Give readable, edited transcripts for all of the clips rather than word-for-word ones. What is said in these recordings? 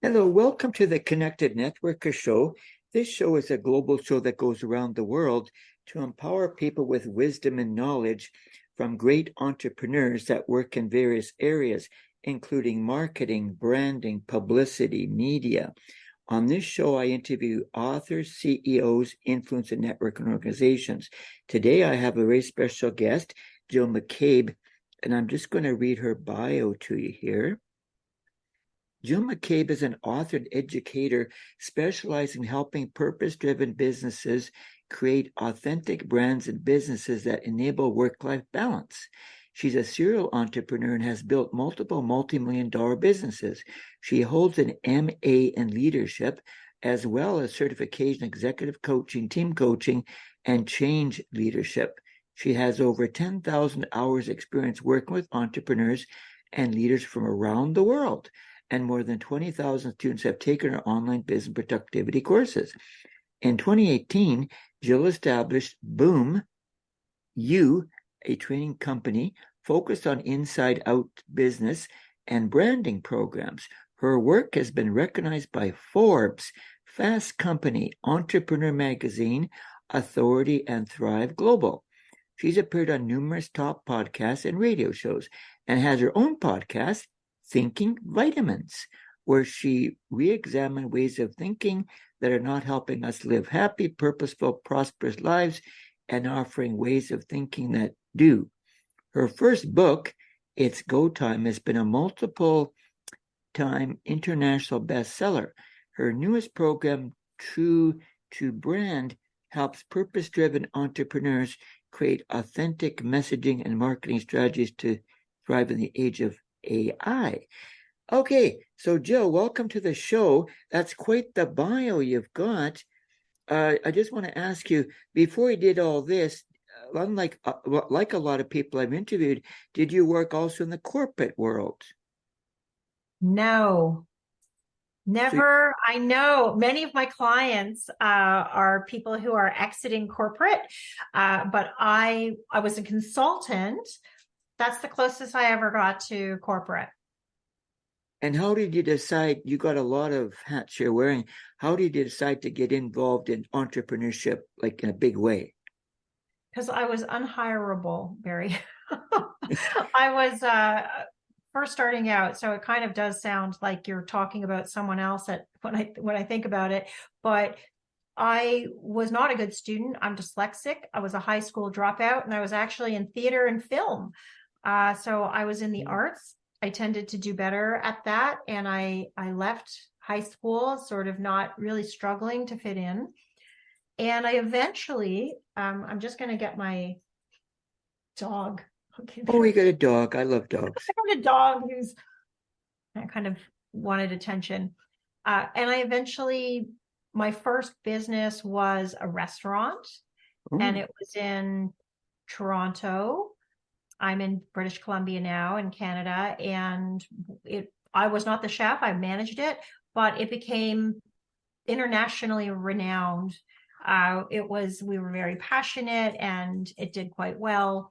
Hello, welcome to the Connected Networker Show. This show is a global show that goes around the world to empower people with wisdom and knowledge from great entrepreneurs that work in various areas, including marketing, branding, publicity, media. On this show, I interview authors, CEOs, influence, and networking organizations. Today, I have a very special guest, Jill McAbe, and I'm just going to read her bio to you here. Jill McAbe is an author and educator specializing in helping purpose-driven businesses create authentic brands and businesses that enable work-life balance. She's a serial entrepreneur and has built multiple multi-million-dollar businesses. She holds an MA in leadership, as well as certification in executive coaching, team coaching, and change leadership. She has over 10,000 hours experience working with entrepreneurs and leaders from around the world, and more than 20,000 students have taken her online business productivity courses. In 2018, Jill established Boom You, a training company focused on inside-out business and branding programs. Her work has been recognized by Forbes, Fast Company, Entrepreneur Magazine, Authority, and Thrive Global. She's appeared on numerous top podcasts and radio shows and has her own podcast, Thinking Vitamins, where she re-examined ways of thinking that are not helping us live happy, purposeful, prosperous lives and offering ways of thinking that do. Her first book, It's Go Time, has been a multiple-time international bestseller. Her newest program, True to Brand, helps purpose-driven entrepreneurs create authentic messaging and marketing strategies to thrive in the age of AI. Okay, so Jill, welcome to the show. That's quite the bio you've got. I just want to ask you, before you did all this, unlike like a lot of people I've interviewed, did you work also in the corporate world? No, never. I know many of my clients are people who are exiting corporate, but I was a consultant. That's the closest I ever got to corporate. And how did you decide, you got a lot of hats you're wearing, how did you decide to get involved in entrepreneurship, like in a big way? Because I was unhireable, Barry. I was first starting out, so it kind of does sound like you're talking about someone else when I think about it. But I was not a good student. I'm dyslexic. I was a high school dropout, and I was actually in theater and film. So I was in the arts. I tended to do better at that. And I left high school sort of not really struggling to fit in. And I eventually, I'm just going to get my dog. Okay, Oh, you got a dog. I love dogs. I got a dog who's kind of wanted attention. And I eventually, my first business was a restaurant, and it was in Toronto. I'm in British Columbia now in Canada, and I was not the chef. I managed it, but it became internationally renowned. We were very passionate, and it did quite well.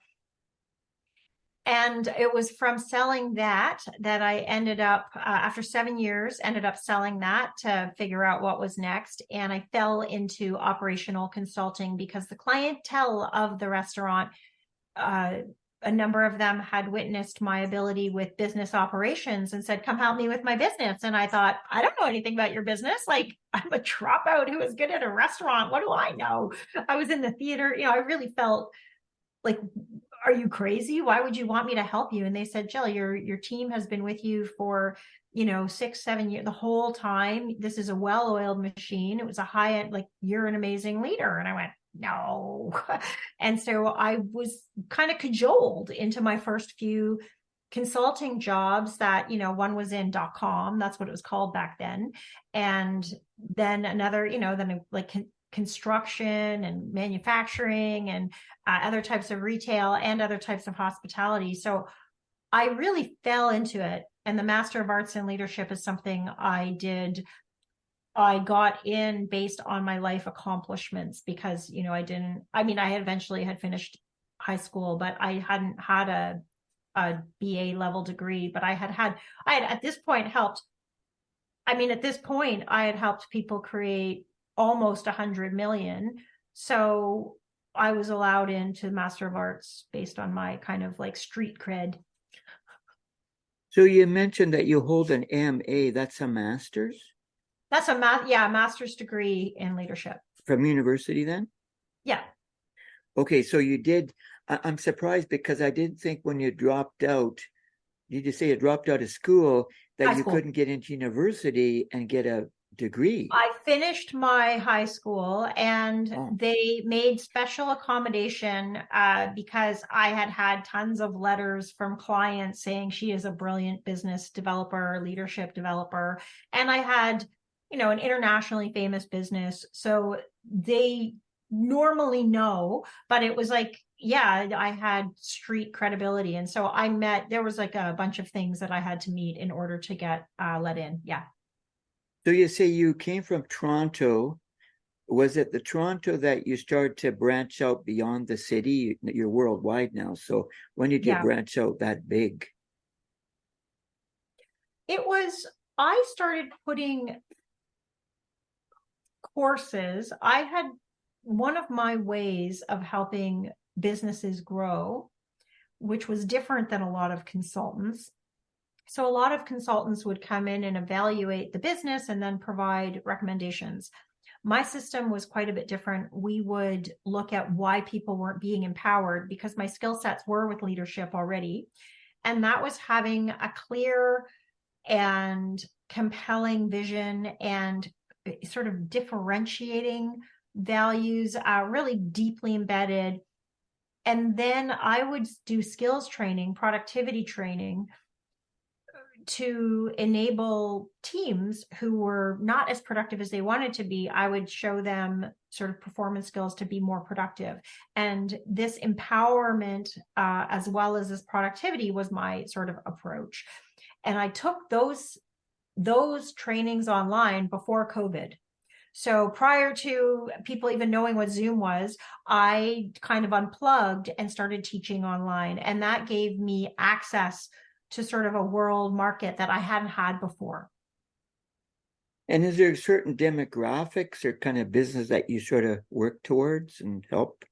And it was from selling that I ended up, after 7 years, ended up selling that to figure out what was next. And I fell into operational consulting because the clientele of the restaurant, a number of them had witnessed my ability with business operations and said, come help me with my business. And I thought, I don't know anything about your business. Like, I'm a dropout who is good at a restaurant. What do I know? I was in the theater. I really felt like, are you crazy? Why would you want me to help you? And they said, Jill, your team has been with you for, 6, 7 years, the whole time. This is a well-oiled machine. It was a high-end, like, you're an amazing leader. And I went, no. And so I was kind of cajoled into my first few consulting jobs that, one was in .com. That's what it was called back then. And then another, then like construction and manufacturing and other types of retail and other types of hospitality. So I really fell into it. And the Master of Arts in Leadership is something I did. I got in based on my life accomplishments because, I had eventually finished high school, but I hadn't had a BA level degree, but I had at this point helped I mean, at this point, I had helped people create almost 100 million. So I was allowed into Master of Arts based on my kind of like street cred. So you mentioned that you hold an MA, that's a master's That's a master's degree in leadership. from university then? Yeah. Okay, so you did. I'm surprised because I didn't think when you dropped out, did you say you dropped out of school that High you school. couldn't get into university and get a degree? I finished my high school and Oh, they made special accommodation because I had had tons of letters from clients saying she is a brilliant business developer, leadership developer. And I had, an internationally famous business. So they normally know, but it was like, yeah, I had street credibility. And so there was like a bunch of things that I had to meet in order to get let in. Yeah. so you say you came from Toronto. Was it the Toronto that you started to branch out beyond the city? You're worldwide now. So when did you Yeah. branch out that big? I started putting courses. One of my ways of helping businesses grow, which was different than a lot of consultants. So a lot of consultants would come in and evaluate the business and then provide recommendations. My system was quite a bit different. We would look at why people weren't being empowered because my skill sets were with leadership already. And that was having a clear and compelling vision and sort of differentiating values, really deeply embedded. And then I would do skills training, productivity training to enable teams who were not as productive as they wanted to be. I would show them sort of performance skills to be more productive. And this empowerment, as well as this productivity, was my sort of approach. And I took those trainings online before COVID. So prior to people even knowing what Zoom was, I kind of unplugged and started teaching online. And that gave me access to sort of a world market that I hadn't had before. And is there certain demographics or kind of business that you sort of work towards and help?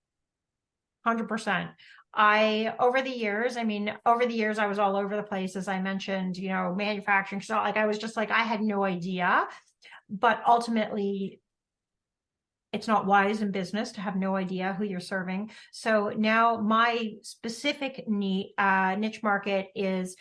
100%. Over the years, I was all over the place, as I mentioned, manufacturing. So like, I was just like, I had no idea, but ultimately it's not wise in business to have no idea who you're serving. So now my specific niche market is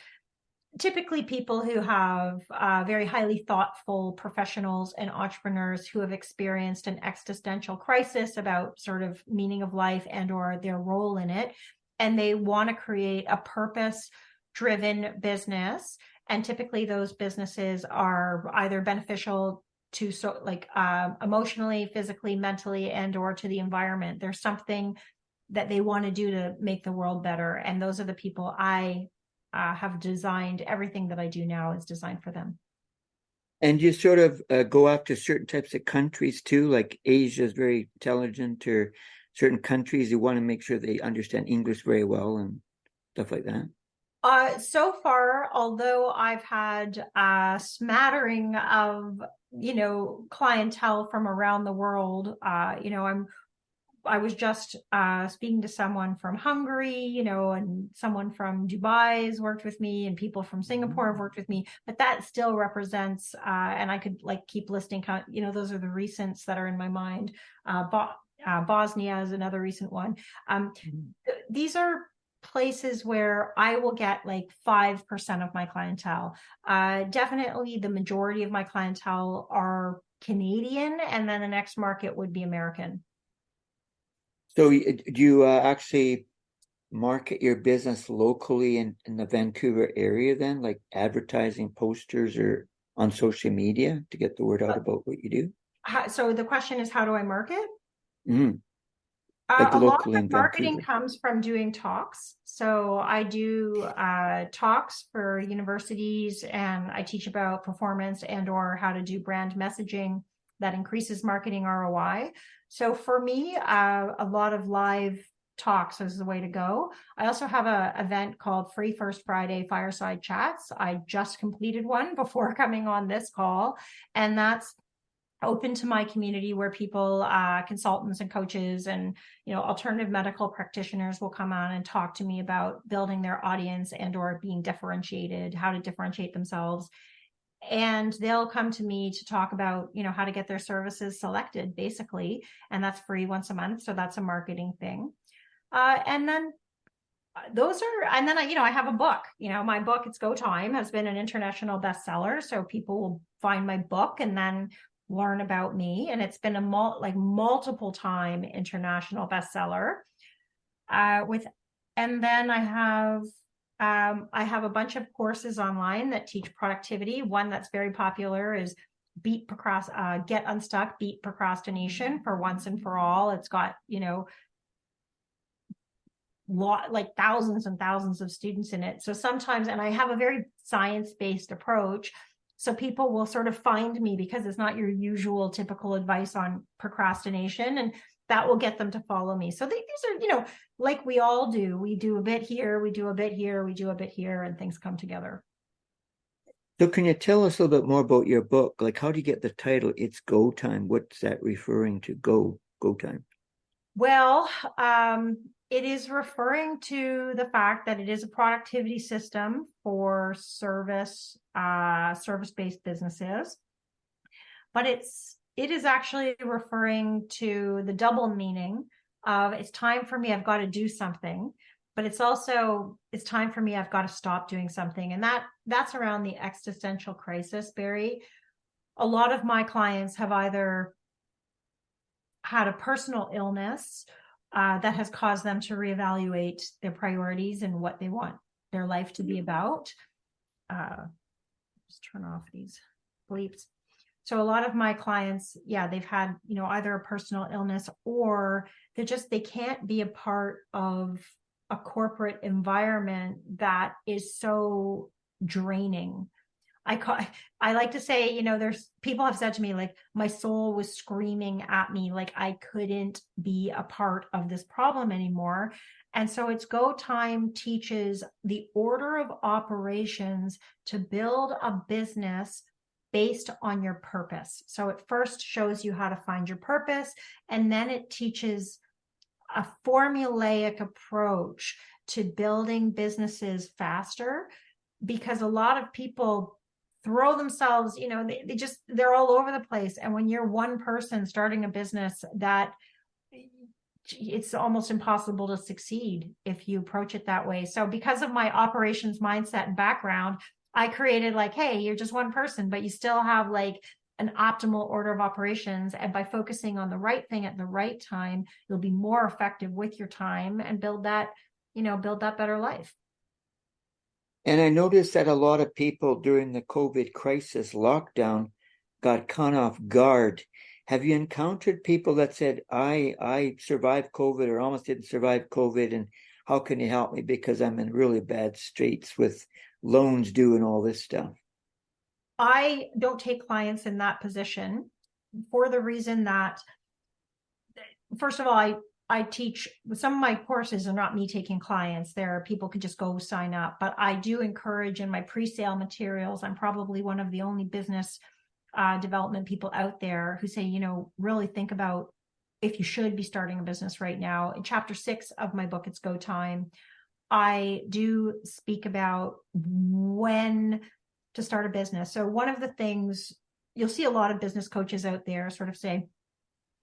typically people who have very highly thoughtful professionals and entrepreneurs who have experienced an existential crisis about sort of meaning of life and or their role in it. And they want to create a purpose-driven business. And typically those businesses are either beneficial to emotionally, physically, mentally, and or to the environment. There's something that they want to do to make the world better. And those are the people I have designed. Everything that I do now is designed for them. And you sort of go after certain types of countries too, like Asia is very intelligent, or certain countries you want to make sure they understand English very well and stuff like that. So far, although I've had a smattering of, clientele from around the world, I was just speaking to someone from Hungary, and someone from Dubai has worked with me, and people from Singapore have worked with me. But that still represents, and I could like keep listing, those are the recents that are in my mind. Bosnia is another recent one. These are places where I will get like 5% of my clientele. Definitely the majority of my clientele are Canadian, and then the next market would be American. So do you actually market your business locally in the Vancouver area then, like advertising posters or on social media to get the word out about what you do? So the question is, how do I market? Mm, like A lot locally of in marketing Vancouver. comes from doing talks. So I do talks for universities, and I teach about performance and or how to do brand messaging that increases marketing ROI. So for me, a lot of live talks is the way to go. I also have an event called Free First Friday Fireside Chats. I just completed one before coming on this call, and that's open to my community where people, consultants and coaches and, alternative medical practitioners will come on and talk to me about building their audience and or being differentiated, how to differentiate themselves. And they'll come to me to talk about, how to get their services selected, basically. And that's free once a month. So that's a marketing thing. And then I have a book, my book, It's Go Time, has been an international bestseller. So people will find my book and then learn about me. And it's been a multiple time international bestseller. And then I have a bunch of courses online that teach productivity. One that's very popular is Get Unstuck, Beat Procrastination for Once and for All. It's got, thousands and thousands of students in it. So sometimes, and I have a very science-based approach. So people will sort of find me because it's not your usual typical advice on procrastination, and that will get them to follow me. So these are, like we all do. We do a bit here, we do a bit here, we do a bit here, and things come together. So can you tell us a little bit more about your book? Like, how do you get the title, It's Go Time? What's that referring to, go time? Well, it is referring to the fact that it is a productivity system for service-based businesses, but it is actually referring to the double meaning of it's time for me, I've got to do something, but it's time for me, I've got to stop doing something. And that's around the existential crisis, Barry. A lot of my clients have either had a personal illness that has caused them to reevaluate their priorities and what they want their life to be about. Just turn off these bleeps. So a lot of my clients, they've had, either a personal illness or they can't be a part of a corporate environment that is so draining. I like to say, there's people have said to me, like, my soul was screaming at me, like I couldn't be a part of this problem anymore. And so It's Go Time teaches the order of operations to build a business based on your purpose. So it first shows you how to find your purpose, and then it teaches a formulaic approach to building businesses faster, because a lot of people throw themselves, they're all over the place. And when you're one person starting a business, that it's almost impossible to succeed if you approach it that way. So because of my operations mindset and background, I created hey, you're just one person, but you still have an optimal order of operations. And by focusing on the right thing at the right time, you'll be more effective with your time and build that better life. And I noticed that a lot of people during the COVID crisis lockdown got caught off guard. Have you encountered people that said, I survived COVID or almost didn't survive COVID, and how can you help me because I'm in really bad straits with loans due and all this stuff? I don't take clients in that position for the reason that, first of all, I teach, some of my courses are not me taking clients. People can just go sign up, but I do encourage in my pre-sale materials. I'm probably one of the only business development people out there who say, really think about if you should be starting a business right now. In chapter 6 of my book, It's Go Time, I do speak about when to start a business. So one of the things you'll see a lot of business coaches out there sort of say,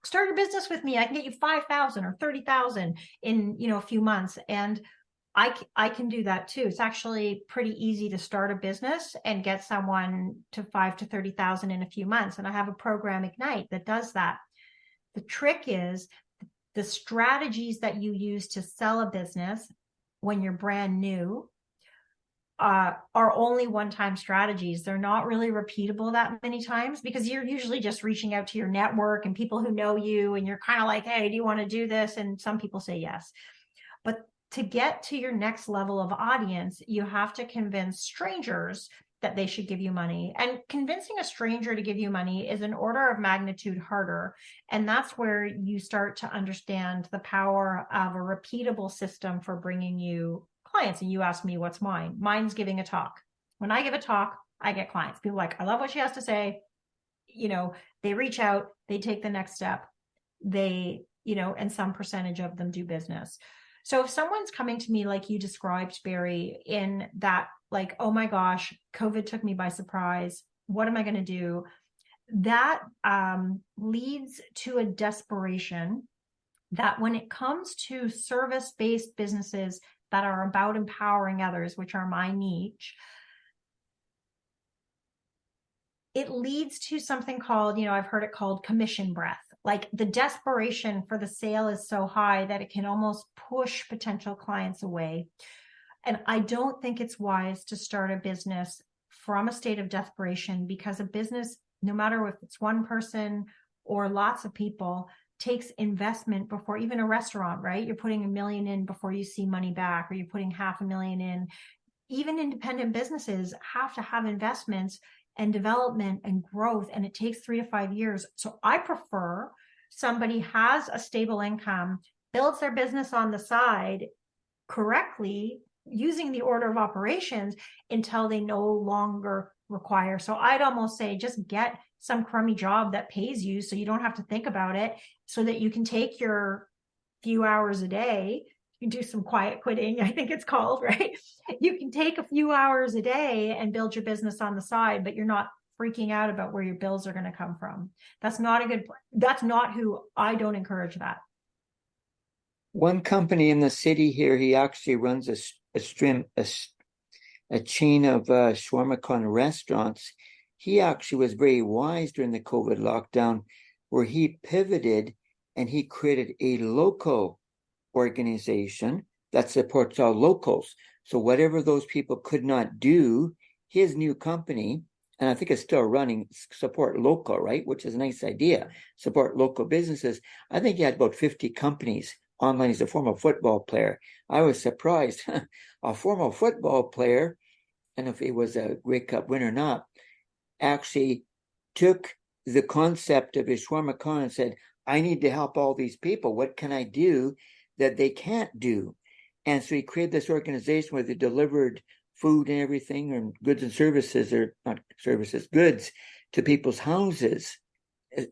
start a business with me. I can get you 5,000 or 30,000 in, a few months. And I can do that too. It's actually pretty easy to start a business and get someone to 5,000 to 30,000 in a few months. And I have a program, Ignite, that does that. The trick is the strategies that you use to sell a business when you're brand new are only one-time strategies. They're not really repeatable that many times because you're usually just reaching out to your network and people who know you, and you're kind of like, hey, do you want to do this? And some people say yes. But to get to your next level of audience, you have to convince strangers that they should give you money. And convincing a stranger to give you money is an order of magnitude harder. And that's where you start to understand the power of a repeatable system for bringing you clients. And you ask me, what's mine? Mine's giving a talk. When I give a talk, I get clients. People are like, I love what she has to say. They reach out, they take the next step. And some percentage of them do business. So if someone's coming to me like you described, Barry, in that, like, oh my gosh, COVID took me by surprise, what am I going to do? That leads to a desperation that when it comes to service-based businesses that are about empowering others, which are my niche, it leads to something called, I've heard it called commission breath. Like the desperation for the sale is so high that it can almost push potential clients away. And I don't think it's wise to start a business from a state of desperation, because a business, no matter if it's one person or lots of people, takes investment before, even a restaurant, right? You're putting $1 million in before you see money back, or you're putting $500,000 in. Even independent businesses have to have investments and development and growth, and it takes 3 to 5 years. So I prefer somebody has a stable income, builds their business on the side correctly, using the order of operations until they no longer require. So I'd almost say just get some crummy job that pays you so you don't have to think about it, so that you can take your few hours a day. You do some quiet quitting, I think it's called, right? You can take a few hours a day and build your business on the side, but you're not freaking out about where your bills are going to come from. That's not who I don't encourage that. One company in the city here, he actually runs a chain of shawarma con restaurants. He actually was very wise during the COVID lockdown, where he pivoted and he created a local organization that supports all locals. So whatever those people could not do, his new company, and I think it's still running, support local, right? Which is a nice idea. Support local businesses. I think he had about 50 companies online. He's a former football player. I was surprised. A former football player, and if he was a Grey Cup winner or not, actually took the concept of his shawarma con and said, I need to help all these people. What can I do that they can't do? And so he created this organization where they delivered food and everything, and goods and services, or not services, goods to people's houses.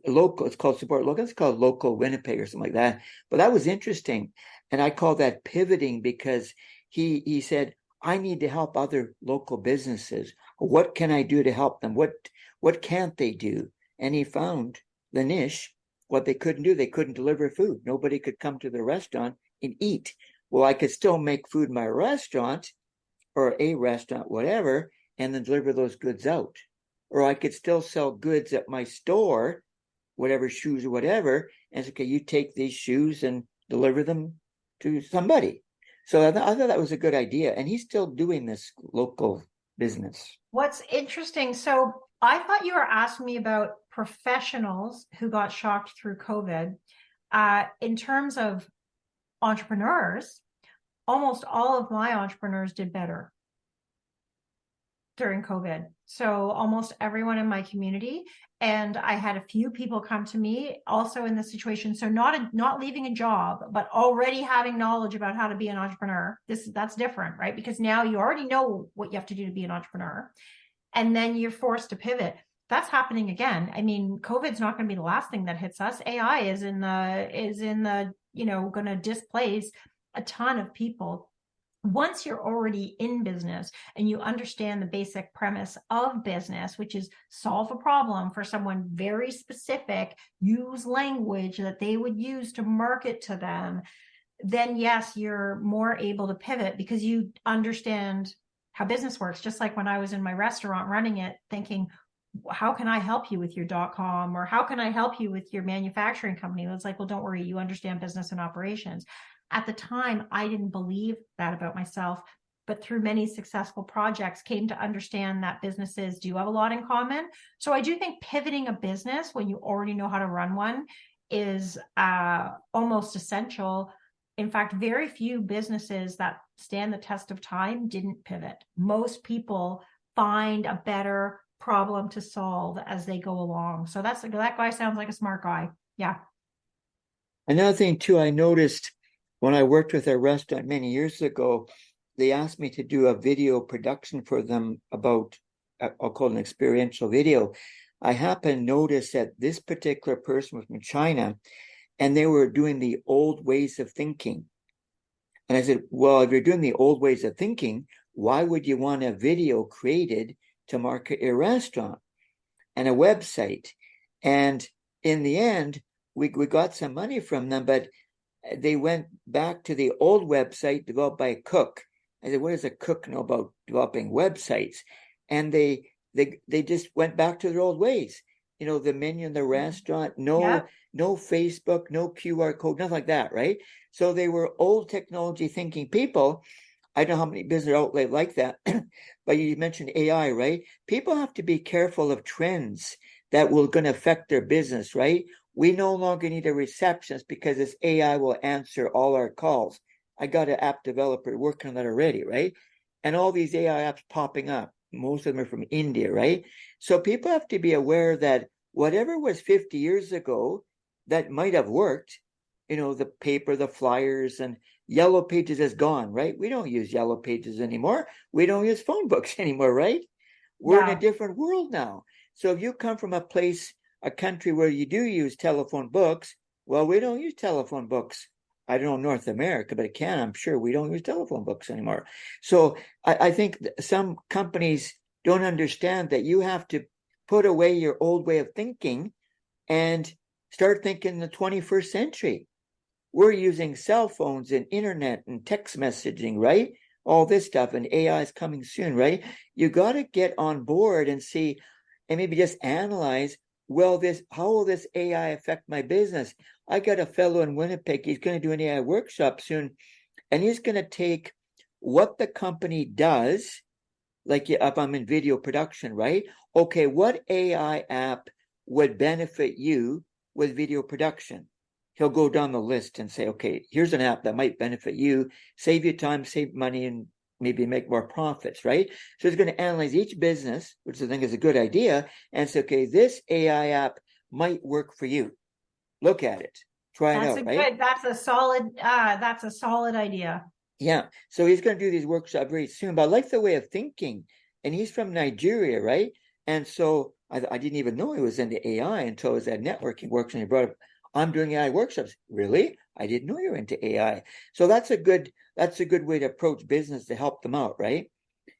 Local, it's called support local. It's called Local Winnipeg or something like that. But that was interesting. And I call that pivoting, because he said, I need to help other local businesses. What can I do to help them? What can't they do? And he found the niche. What they couldn't do, they couldn't deliver food. Nobody could come to the restaurant and eat. Well, I could still make food in my restaurant, or a restaurant, whatever, and then deliver those goods out. Or I could still sell goods at my store, whatever, shoes or whatever, and it's okay, you take these shoes and deliver them to somebody. So I thought that was a good idea. And he's still doing this local business. What's interesting, so I thought you were asking me about professionals who got shocked through COVID. In terms of entrepreneurs, almost all of my entrepreneurs did better during COVID. So almost everyone in my community. And I had a few people come to me also in this situation. So not leaving a job, but already having knowledge about how to be an entrepreneur. That's different, right? Because now you already know what you have to do to be an entrepreneur. And then you're forced to pivot. That's happening again. I mean, COVID's not going to be the last thing that hits us. AI is in the going to displace a ton of people. Once you're already in business and you understand the basic premise of business, which is solve a problem for someone very specific, use language that they would use to market to them, then yes, you're more able to pivot because you understand how business works. Just like when I was in my restaurant running it, thinking, how can I help you with your .com, or how can I help you with your manufacturing company? It's like, well, don't worry, you understand business and operations. At the time, I didn't believe that about myself, but through many successful projects came to understand that businesses do have a lot in common. So I do think pivoting a business when you already know how to run one is almost essential. In fact, very few businesses that stand the test of time didn't pivot. Most people find a better problem to solve as they go along. So that guy sounds like a smart guy. Yeah. Another thing too, I noticed when I worked with a restaurant many years ago, they asked me to do a video production for them about, I'll call it an experiential video. I happened to notice that this particular person was from China, and they were doing the old ways of thinking. And I said, well, if you're doing the old ways of thinking, why would you want a video created to market your restaurant and a website? And in the end, we got some money from them, but they went back to the old website developed by a cook. I said, what does a cook know about developing websites? And they just went back to their old ways. The menu in the restaurant, no Facebook, no QR code, nothing like that, right? So they were old technology thinking people. I don't know how many business outlets like that, but you mentioned AI, right? People have to be careful of trends that will going to affect their business, right? We no longer need a receptionist because this AI will answer all our calls. I got an app developer working on that already, right? And all these AI apps popping up, most of them are from India, right? So people have to be aware that whatever was 50 years ago that might have worked, the paper, the flyers, and Yellow Pages is gone, right? We don't use Yellow Pages anymore. We don't use phone books anymore, right? We're in a different world now. So if you come from a country where you do use telephone books, well, we don't use telephone books. I don't know North America, but it can, I'm sure we don't use telephone books anymore. So I think some companies don't understand that you have to put away your old way of thinking and start thinking the 21st century. We're using cell phones and internet and text messaging, right? All this stuff, and AI is coming soon, right? You got to get on board and see, and maybe just analyze, well, how will this AI affect my business? I got a fellow in Winnipeg, he's going to do an AI workshop soon, and he's going to take what the company does, like if I'm in video production, right? Okay, what AI app would benefit you with video production? He'll go down the list and say, okay, here's an app that might benefit you, save you time, save money, and maybe make more profits, right? So he's going to analyze each business, which I think is a good idea, and say, okay, this AI app might work for you. Look at it, try it out, right? That's a solid idea. Yeah. So he's going to do these workshops very soon, but I like the way of thinking. And he's from Nigeria, right? And so I didn't even know he was into AI until I was at networking works, and he brought up, I'm doing AI workshops. Really? I didn't know you were into AI. So that's a good way to approach business to help them out, right?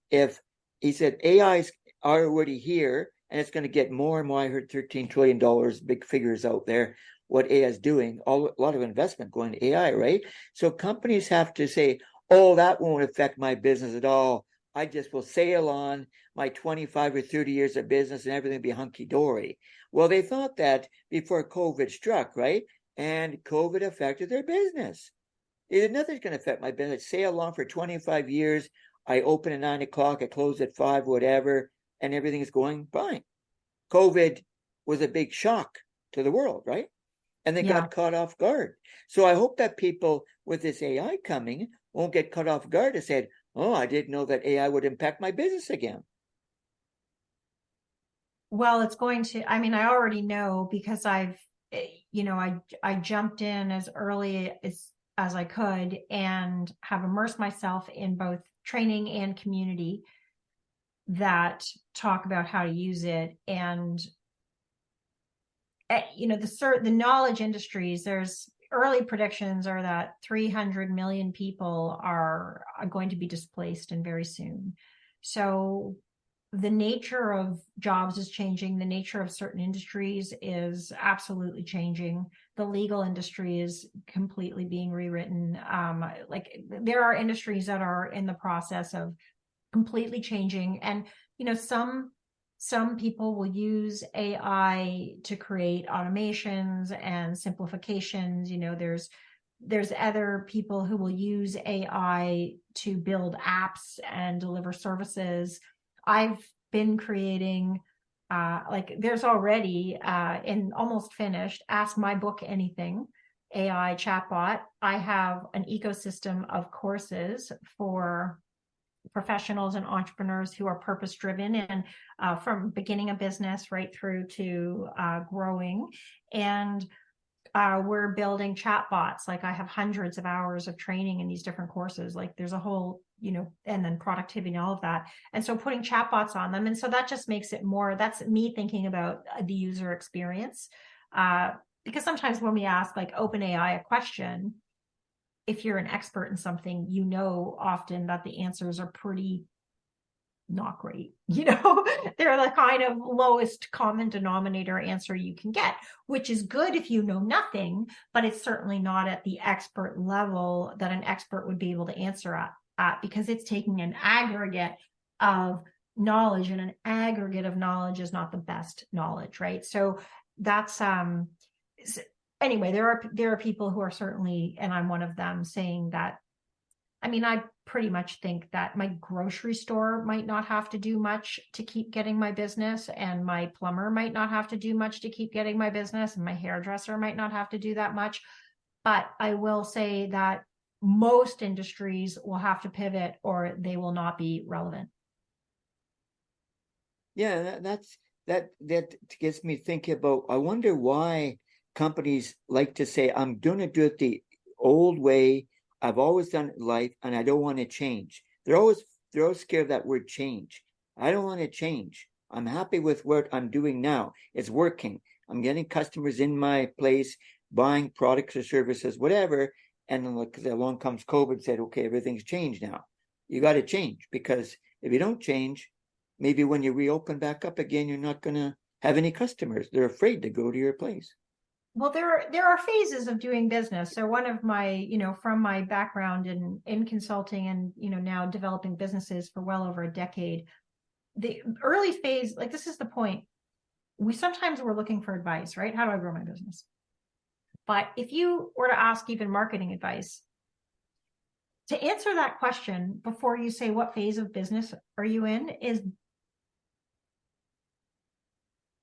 If he said AI's already here and it's going to get more and more, I heard $13 trillion, big figures out there, what AI is doing, a lot of investment going to AI, right? So companies have to say, oh, that won't affect my business at all. I just will sail on my 25 or 30 years of business and everything will be hunky-dory. Well, they thought that before COVID struck, right? And COVID affected their business. They said, nothing's going to affect my business. Sail on for 25 years. I open at 9 o'clock, I close at 5, whatever, and everything is going fine. COVID was a big shock to the world, right? And they got caught off guard. So I hope that people with this AI coming won't get caught off guard and said, oh, I didn't know that AI would impact my business again. Well, it's going to, I mean, I already know because I jumped in as early as I could and have immersed myself in both training and community that talk about how to use it. And the knowledge industries, there's early predictions are that 300 million people are going to be displaced and very soon. So the nature of jobs is changing. The nature of certain industries is absolutely changing. The legal industry is completely being rewritten. Like there are industries that are in the process of completely changing. And, some people will use AI to create automations and simplifications. There's other people who will use AI to build apps and deliver services. I've been creating, there's already in almost finished, Ask My Book Anything AI chatbot. I have an ecosystem of courses for professionals and entrepreneurs who are purpose driven and from beginning a business right through to growing. And we're building chatbots. Like I have hundreds of hours of training in these different courses. Like there's a whole, and then productivity and all of that. And so putting chatbots on them. And so that just makes it more, that's me thinking about the user experience. Because sometimes when we ask like OpenAI a question, if you're an expert in something, often that the answers are pretty not great. They're the kind of lowest common denominator answer you can get, which is good if you know nothing, but it's certainly not at the expert level that an expert would be able to answer at because it's taking an aggregate of knowledge, and an aggregate of knowledge is not the best knowledge, right? So that's anyway, there are people who are certainly, and I'm one of them, saying that, I pretty much think that my grocery store might not have to do much to keep getting my business, and my plumber might not have to do much to keep getting my business, and my hairdresser might not have to do that much. But I will say that most industries will have to pivot or they will not be relevant. Yeah, that gets me thinking about, I wonder why companies like to say, I'm going to do it the old way. I've always done it in life and I don't want to change. They're always scared of that word change. I don't want to change. I'm happy with what I'm doing now. It's working. I'm getting customers in my place, buying products or services, whatever. And then along comes COVID and said, okay, everything's changed now. You got to change, because if you don't change, maybe when you reopen back up again, you're not going to have any customers. They're afraid to go to your place. Well, there are phases of doing business. So one of my, from my background in consulting and, now developing businesses for well over a decade, the early phase, like this is the point. Sometimes we're looking for advice, right? How do I grow my business? But if you were to ask even marketing advice, to answer that question before you say what phase of business are you in is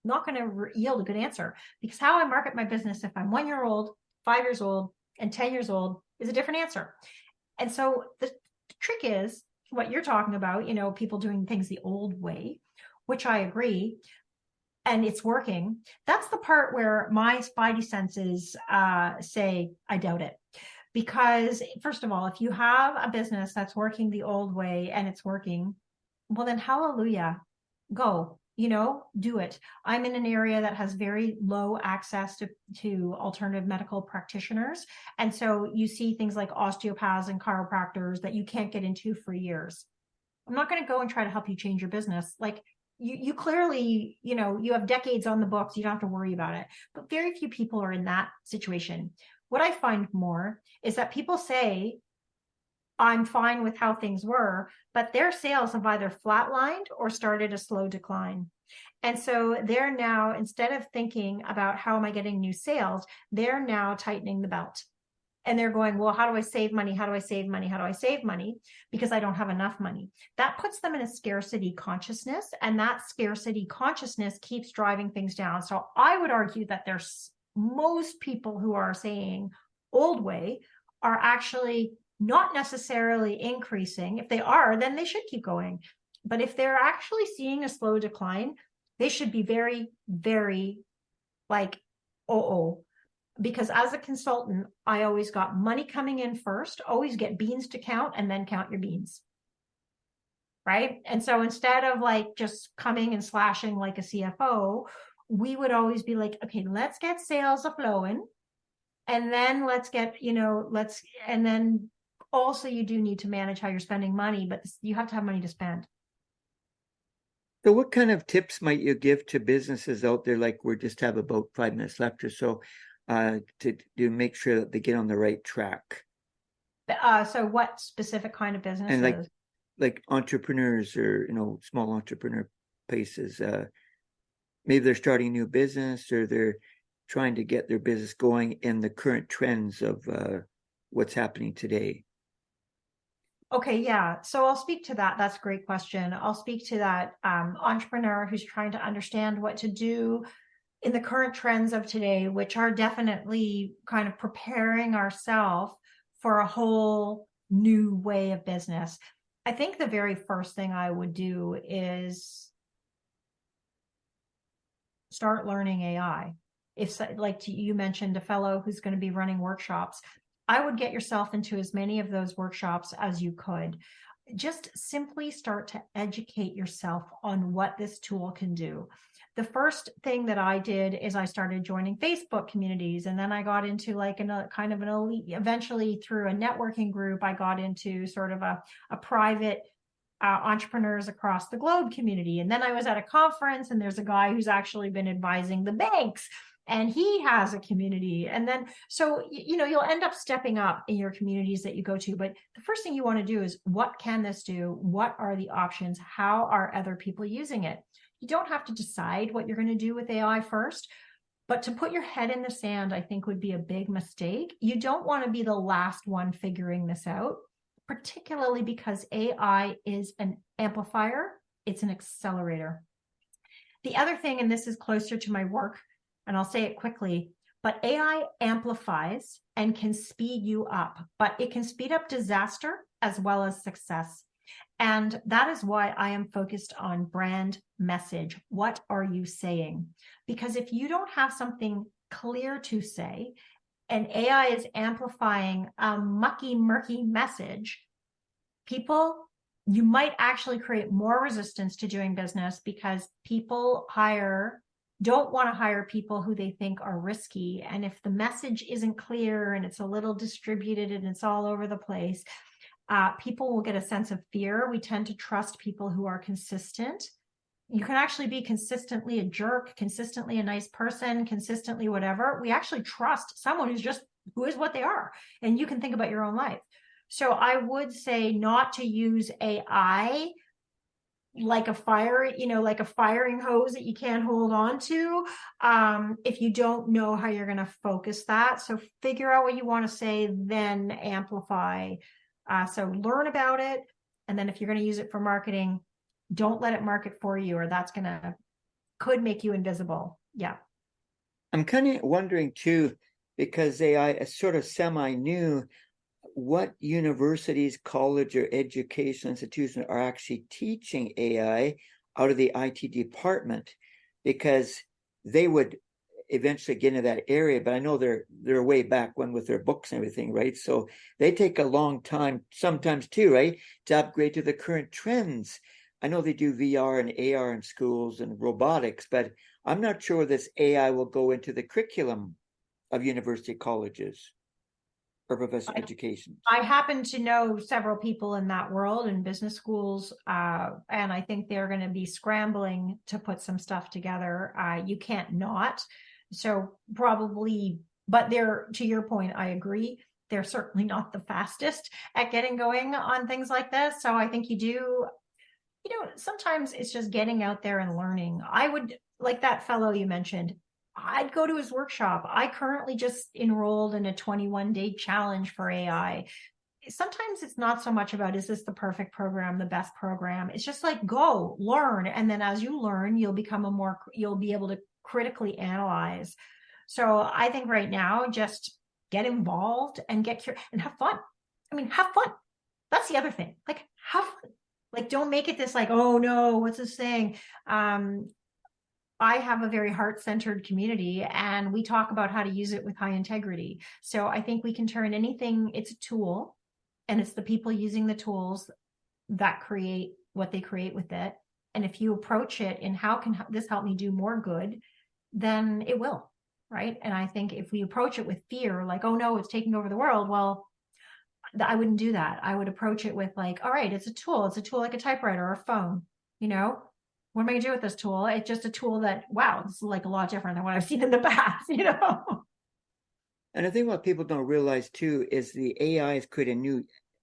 not going to yield a good answer, because how I market my business if I'm 1 year old, 5 years old, and 10 years old is a different answer. And so the trick is what you're talking about, people doing things the old way, which I agree, and it's working. That's the part where my spidey senses say, I doubt it. Because first of all, if you have a business that's working the old way and it's working, well then hallelujah, go. Do it. I'm in an area that has very low access to alternative medical practitioners. And so you see things like osteopaths and chiropractors that you can't get into for years. I'm not going to go and try to help you change your business. Like you clearly, you have decades on the books. You don't have to worry about it. But very few people are in that situation. What I find more is that people say, I'm fine with how things were, but their sales have either flatlined or started a slow decline. And so they're now, instead of thinking about how am I getting new sales, they're now tightening the belt. And they're going, well, how do I save money? How do I save money? How do I save money? Because I don't have enough money. That puts them in a scarcity consciousness, and that scarcity consciousness keeps driving things down. So I would argue that there's most people who are saying old way are actually not necessarily increasing. If they are, then they should keep going. But if they're actually seeing a slow decline, they should be very, very like, because as a consultant, I always got money coming in first, always get beans to count, and then count your beans. Right. And so instead of like just coming and slashing like a CFO, we would always be like, okay, let's get sales flowing. And then let's get, and then also you do need to manage how you're spending money, but you have to have money to spend. So what kind of tips might you give to businesses out there? Like we just have about 5 minutes left or so, to make sure that they get on the right track. So what specific kind of businesses? And like entrepreneurs or, small entrepreneur places, maybe they're starting a new business or they're trying to get their business going in the current trends of what's happening today. Okay, yeah. So I'll speak to that. That's a great question. I'll speak to that entrepreneur who's trying to understand what to do in the current trends of today, which are definitely kind of preparing ourselves for a whole new way of business. I think the very first thing I would do is start learning AI. If, like you mentioned, a fellow who's going to be running workshops, I would get yourself into as many of those workshops as you could. Just simply start to educate yourself on what this tool can do. The first thing that I did is I started joining Facebook communities, and then I got into like a kind of an elite, eventually through a networking group, I got into sort of a private entrepreneurs across the globe community. And then I was at a conference, and there's a guy who's actually been advising the banks, and he has a community. And then, so, you'll end up stepping up in your communities that you go to. But the first thing you want to do is, what can this do? What are the options? How are other people using it? You don't have to decide what you're going to do with AI first, but to put your head in the sand, I think would be a big mistake. You don't want to be the last one figuring this out, particularly because AI is an amplifier. It's an accelerator. The other thing, and this is closer to my work, and I'll say it quickly, but AI amplifies and can speed you up, but it can speed up disaster as well as success. And that is why I am focused on brand message. What are you saying? Because if you don't have something clear to say, and AI is amplifying a mucky, murky message, you might actually create more resistance to doing business, because people don't want to hire people who they think are risky. And if the message isn't clear and it's a little distributed and it's all over the place, people will get a sense of fear. We tend to trust people who are consistent. You can actually be consistently a jerk, consistently a nice person, consistently whatever. We actually trust someone who is what they are. And you can think about your own life. So I would say not to use AI like a firing hose that you can't hold on to, if you don't know how you're going to focus that. So figure out what you want to say, then amplify. So learn about it. And then if you're going to use it for marketing, don't let it market for you, or that's could make you invisible. Yeah. I'm kind of wondering too, because AI is sort of semi-new, what universities, college, or educational institutions are actually teaching AI out of the IT department, because they would eventually get into that area. But I know they're way back when with their books and everything, right? So they take a long time sometimes too, right, to upgrade to the current trends. I know they do VR and AR in schools and robotics, but I'm not sure this AI will go into the curriculum of university colleges or professional education. I happen to know several people in that world in business schools, and I think they're going to be scrambling to put some stuff together. You can't not. So probably, but to your point, I agree. They're certainly not the fastest at getting going on things like this. So I think sometimes it's just getting out there and learning. I would, like that fellow you mentioned, I'd go to his workshop. I currently just enrolled in a 21-day challenge for AI. Sometimes it's not so much about, is this the perfect program, the best program? It's just like, go learn. And then as you learn, you'll be able to critically analyze. So I think right now, just get involved and get curious and have fun. I mean, have fun. That's the other thing. Like, have fun. Like, don't make it this like, oh no, what's this thing? I have a very heart-centered community, and we talk about how to use it with high integrity. So I think we can turn anything, it's a tool, and it's the people using the tools that create what they create with it. And if you approach it in how can this help me do more good, then it will, right? And I think if we approach it with fear, like, oh no, it's taking over the world, well, I wouldn't do that. I would approach it with like, all right, it's a tool. It's a tool like a typewriter or a phone, what am I going to do with this tool? It's just a tool that, wow, it's like a lot different than what I've seen in the past, And I think what people don't realize too is the AI has created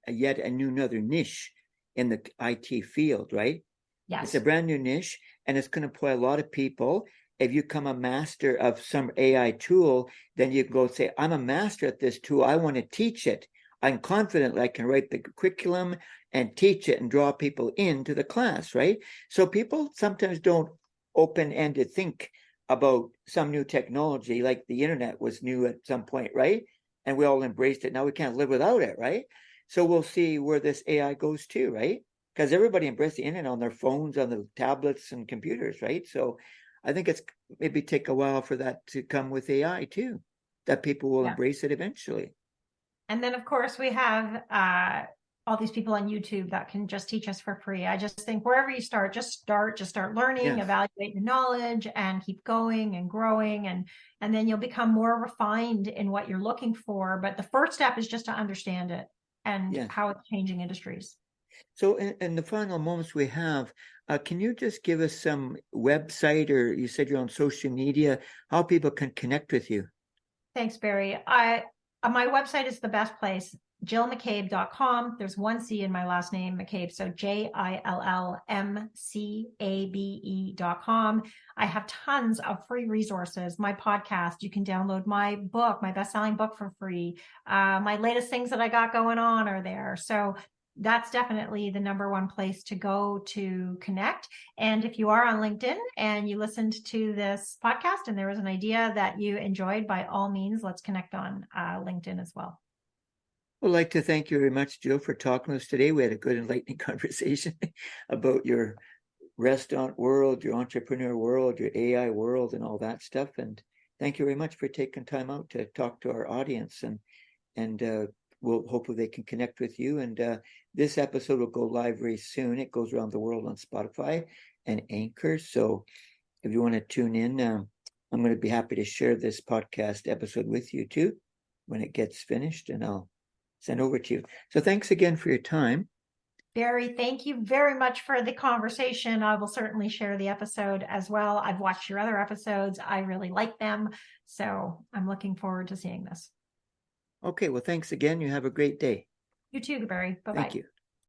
another niche in the IT field, right? Yes. It's a brand new niche, and it's going to employ a lot of people. If you become a master of some AI tool, then you can go say, I'm a master at this tool. I want to teach it. I'm confident I can write the curriculum and teach it and draw people into the class, right? So people sometimes don't open-ended think about some new technology, like the internet was new at some point, right? And we all embraced it. Now we can't live without it, right? So we'll see where this AI goes to, right? because everybody embraced the internet on their phones, on the tablets and computers, right? So I think it's maybe take a while for that to come with AI too, that people will embrace it eventually. And then, of course, we have all these people on YouTube that can just teach us for free. I just think wherever you start, just start learning, evaluate your knowledge, and keep going and growing. And then you'll become more refined in what you're looking for. But the first step is just to understand it and how it's changing industries. So in the final moments we have, can you just give us some website, or you said you're on social media, how people can connect with you? Thanks, Barry. My website is the best place, jillmccabe.com. There's one C in my last name, McCabe. So JILLMCABE.com. I have tons of free resources. My podcast, you can download my book, my best-selling book for free. My latest things that I got going on are there. So that's definitely the number one place to go to connect. And if you are on LinkedIn and you listened to this podcast and there was an idea that you enjoyed, by all means, let's connect on LinkedIn as well. I'd like to thank you very much, Jill, for talking to us today. We had a good, enlightening conversation about your restaurant world, your entrepreneur world, your AI world, and all that stuff. And thank you very much for taking time out to talk to our audience. And we'll hopefully they can connect with you. And this episode will go live very soon. It goes around the world on Spotify and Anchor. So if you want to tune in, I'm going to be happy to share this podcast episode with you too when it gets finished, and I'll send over to you. So thanks again for your time. Barry, thank you very much for the conversation. I will certainly share the episode as well. I've watched your other episodes. I really like them. So I'm looking forward to seeing this. Okay, well, thanks again. You have a great day. You too, Barry. Bye-bye. Thank you.